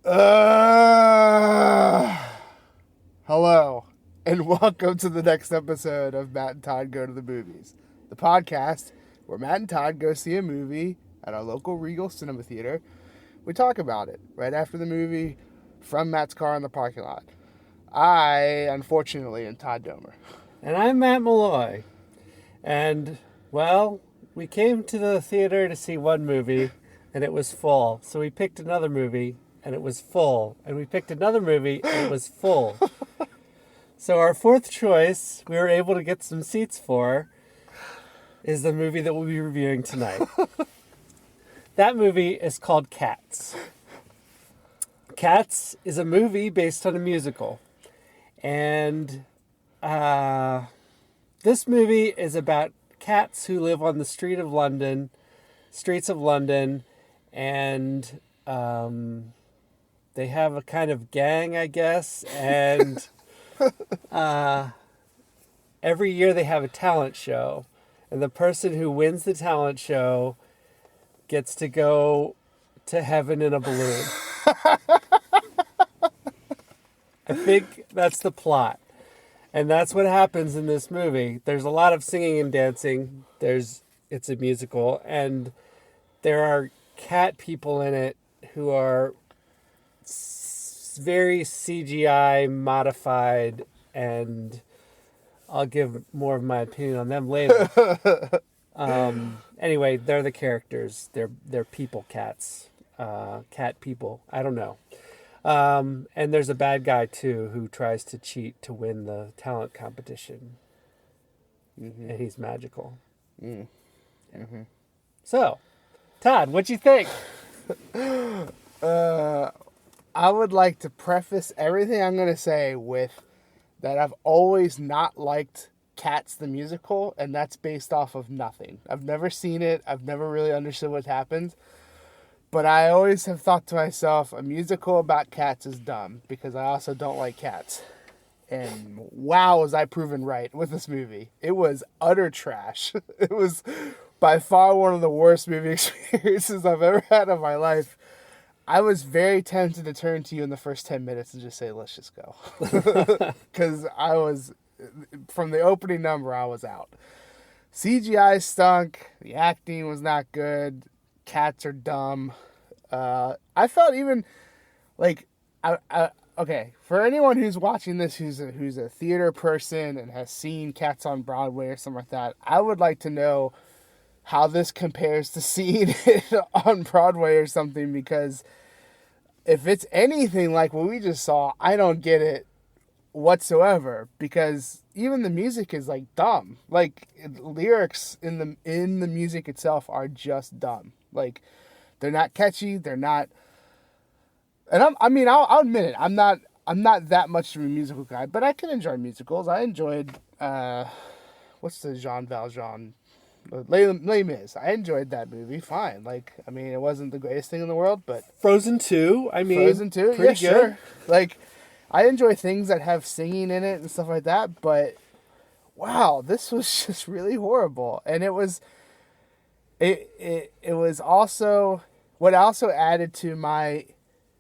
Hello, and welcome to the next episode of Matt and Todd Go to the Movies, the podcast where Matt and Todd go see a movie at our local Regal Cinema Theater. We talk about it right after the movie from Matt's car in the parking lot. I, unfortunately, am Todd Domer. And I'm Matt Malloy. And, well, we came to the theater to see one movie, and it was full. So we picked another movie, and it was full. And we picked another movie, and it was full. So our fourth choice, we were able to get some seats for, is the movie that we'll be reviewing tonight. That movie is called Cats. Cats is a movie based on a musical. And this movie is about cats who live on the streets of London, and they have a kind of gang, I guess, and every year they have a talent show, and the person who wins the talent show gets to go to heaven in a balloon. I think that's the plot. And that's what happens in this movie. There's a lot of singing and dancing. It's a musical, and there are cat people in it who are very CGI modified, and I'll give more of my opinion on them later. Anyway, they're the characters. They're people cats. Cat people. I don't know. And there's a bad guy, too, who tries to cheat to win the talent competition. Mm-hmm. And he's magical. Mm. Mm-hmm. So, Todd, what'd you think? I would like to preface everything I'm going to say with that I've always not liked Cats the musical, and that's based off of nothing. I've never seen it. I've never really understood what happened. But I always have thought to myself, a musical about cats is dumb, because I also don't like cats. And wow, was I proven right with this movie. It was utter trash. It was by far one of the worst movie experiences I've ever had in my life. I was very tempted to turn to you in the first 10 minutes and just say, let's just go. Because from the opening number, I was out. CGI stunk. The acting was not good. Cats are dumb. I felt even like okay, for anyone who's watching this who's a theater person and has seen Cats on Broadway or something like that, I would like to know how this compares to seeing it on Broadway or something, because if it's anything like what we just saw, I don't get it whatsoever, because even the music is like dumb. Like lyrics in the music itself are just dumb. Like they're not catchy. They're not. And I'll admit it. I'm not that much of a musical guy, but I can enjoy musicals. I enjoyed what's the Jean Valjean, Les Mis. I enjoyed that movie. Fine. Like it wasn't the greatest thing in the world, but Frozen 2. Frozen 2. Pretty Yeah, good. Sure. Like I enjoy things that have singing in it and stuff like that, but wow, this was just really horrible. And it was also what also added to my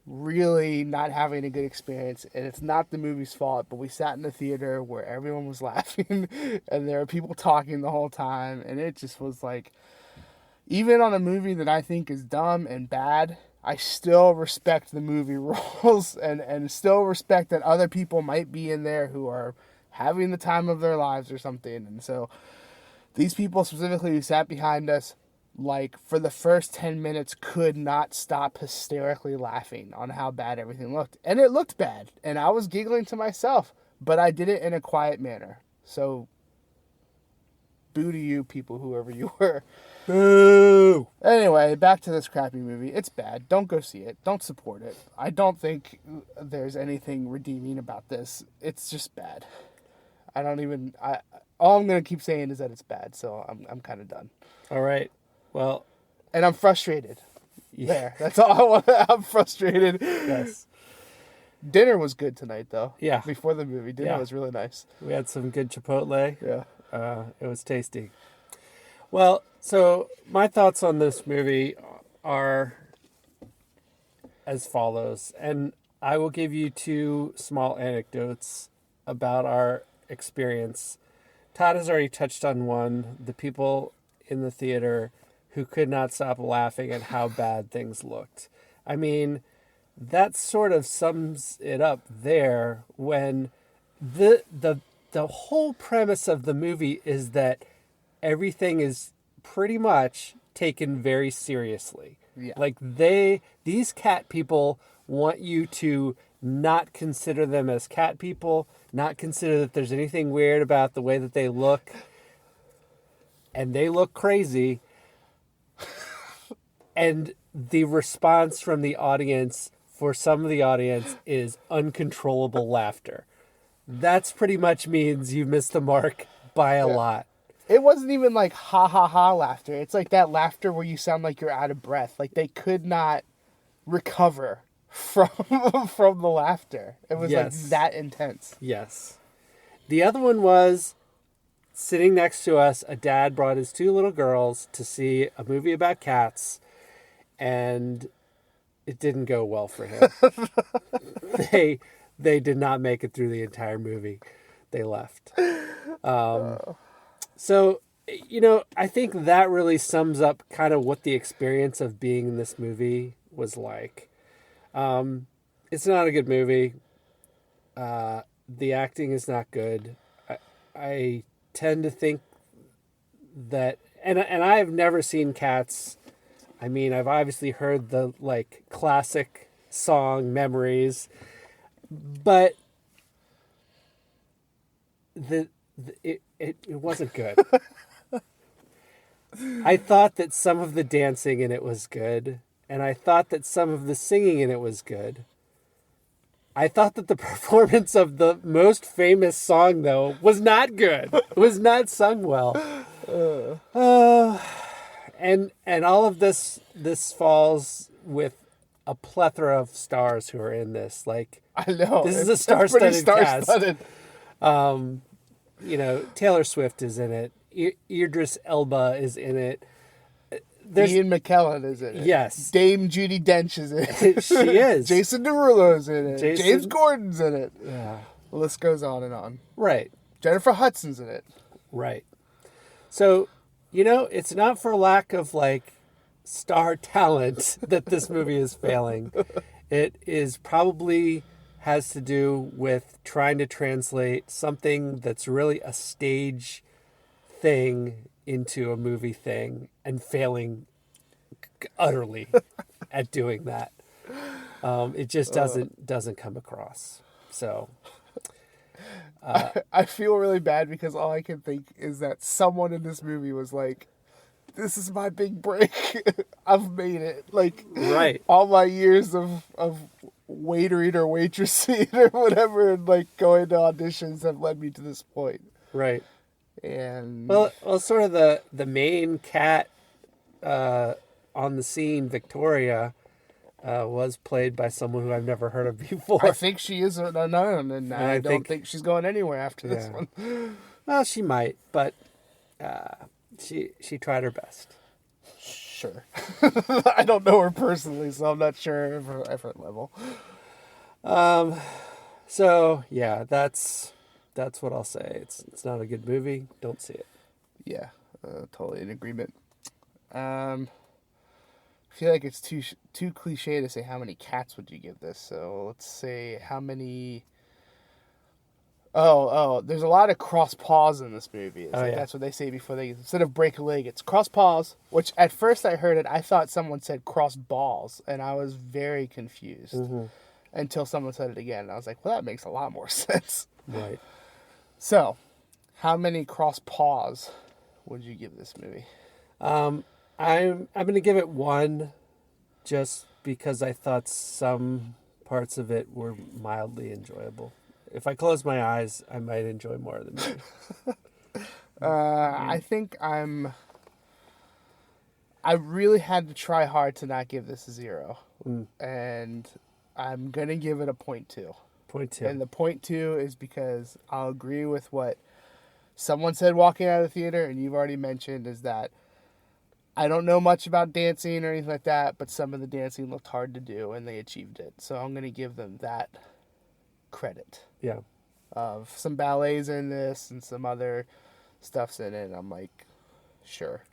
really not having a good experience, and it's not the movie's fault, but we sat in the theater where everyone was laughing and there were people talking the whole time, and it just was like, even on a movie that I think is dumb and bad, I still respect the movie rules and still respect that other people might be in there who are having the time of their lives or something. And so these people specifically who sat behind us, like for the first 10 minutes, could not stop hysterically laughing on how bad everything looked. And it looked bad. And I was giggling to myself, but I did it in a quiet manner. So boo to you people, whoever you were. Boo! Anyway, back to this crappy movie. It's bad. Don't go see it. Don't support it. I don't think there's anything redeeming about this. It's just bad. All I'm going to keep saying is that it's bad, so I'm kind of done. All right. Well, and I'm frustrated. Yeah. There. That's all I want. I'm frustrated. Yes. Dinner was good tonight, though. Yeah. Before the movie, dinner was really nice. We had some good Chipotle. Yeah. It was tasty. Well, so my thoughts on this movie are as follows, and I will give you two small anecdotes about our experience. Todd has already touched on one, the people in the theater who could not stop laughing at how bad things looked. I mean, that sort of sums it up there when the whole premise of the movie is that everything is pretty much taken very seriously. Yeah. Like these cat people want you to not consider them as cat people, not consider that there's anything weird about the way that they look. And they look crazy. And the response from the audience, for some of the audience, is uncontrollable laughter. That's pretty much means you missed the mark by a lot. It wasn't even like ha ha ha laughter. It's like that laughter where you sound like you're out of breath. Like they could not recover from the laughter. It was like that intense. Yes. The other one was sitting next to us, a dad brought his two little girls to see a movie about cats, and it didn't go well for him. They did not make it through the entire movie. They left. So, I think that really sums up kind of what the experience of being in this movie was like. It's not a good movie. The acting is not good. I tend to think that, and I have never seen Cats. I mean, I've obviously heard the classic song Memories, but it wasn't good. I thought that some of the dancing in it was good, and I thought that some of the singing in it was good. I thought that the performance of the most famous song, though, was not good. It was not sung well. And all of this falls with a plethora of stars who are in this. I know. This is a star-studded cast. Taylor Swift is in it. Idris Elba is in it. Ian McKellen is in it. Yes. Dame Judi Dench is in it. She is. Jason Derulo's in it. James Gordon's in it. Yeah. The list goes on and on. Right. Jennifer Hudson's in it. Right. So, it's not for lack of star talent that this movie is failing. It is probably has to do with trying to translate something that's really a stage thing into a movie thing and failing utterly at doing that. It just doesn't come across. So I feel really bad because all I can think is that someone in this movie was like, this is my big break. I've made it. Right. All my years of waitering or waitressing or whatever and going to auditions have led me to this point. Right. And well, sort of the main cat on the scene, Victoria, was played by someone who I've never heard of before. I think she is unknown, and I don't think she's going anywhere after this one. Well, she might, but she tried her best. Sure. I don't know her personally, so I'm not sure of her effort level. So yeah, that's what I'll say. It's not a good movie. Don't see it. Yeah, totally in agreement. I feel like it's too cliche to say how many cats would you give this. So let's say how many. Oh, there's a lot of cross paws in this movie. That's what they say before instead of break a leg, it's cross paws, which at first I heard it, I thought someone said cross balls, and I was very confused until someone said it again. And I was like, well, that makes a lot more sense. Right. So, how many cross paws would you give this movie? I'm going to give it 1, just because I thought some parts of it were mildly enjoyable. If I close my eyes, I might enjoy more of the movie. I think I really had to try hard to not give this a 0. And I'm going to give it a 0.2. 0.2. And the 0.2 is because I'll agree with what someone said walking out of the theater, and you've already mentioned, is that I don't know much about dancing or anything like that, but some of the dancing looked hard to do, and they achieved it. So I'm going to give them that credit. Yeah. Of some ballets in this and some other stuff's in it. I'm like, sure.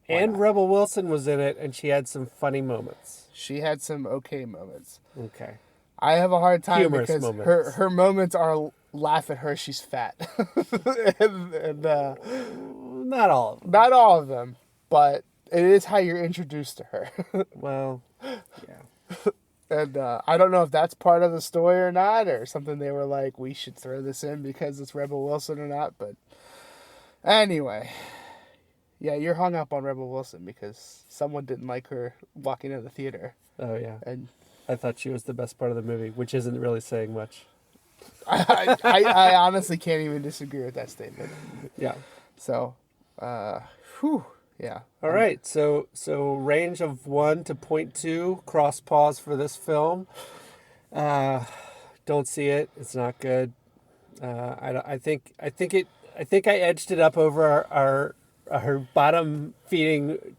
And not? Rebel Wilson was in it, and she had some funny moments. She had some okay moments. Okay. I have a hard time Humorous because moments. her moments are laugh at her, she's fat. and Not all of them. not all of them, but it is how you're introduced to her. Well, yeah. And I don't know if that's part of the story or not, or something they were like, we should throw this in because it's Rebel Wilson or not. But anyway, yeah, you're hung up on Rebel Wilson because someone didn't like her walking into the theater. Oh, yeah. And I thought she was the best part of the movie, which isn't really saying much. I honestly can't even disagree with that statement. Yeah. So, yeah. All right. So range of 1 to 0.2 cross pause for this film. Don't see it. It's not good. I think I edged it up over our bottom feeding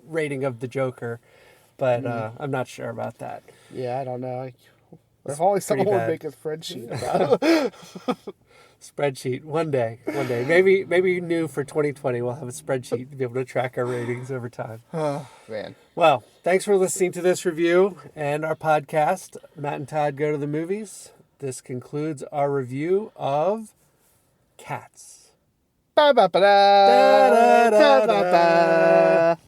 rating of the Joker, but I'm not sure about that. Yeah, I don't know. If only someone would make a spreadsheet about it. Spreadsheet one day. Maybe new for 2020. We'll have a spreadsheet to be able to track our ratings over time. Oh, man. Well, thanks for listening to this review and our podcast. Matt and Todd Go to the Movies. This concludes our review of Cats. Ba-ba-ba-da, Da-da-da-da. da-da-da.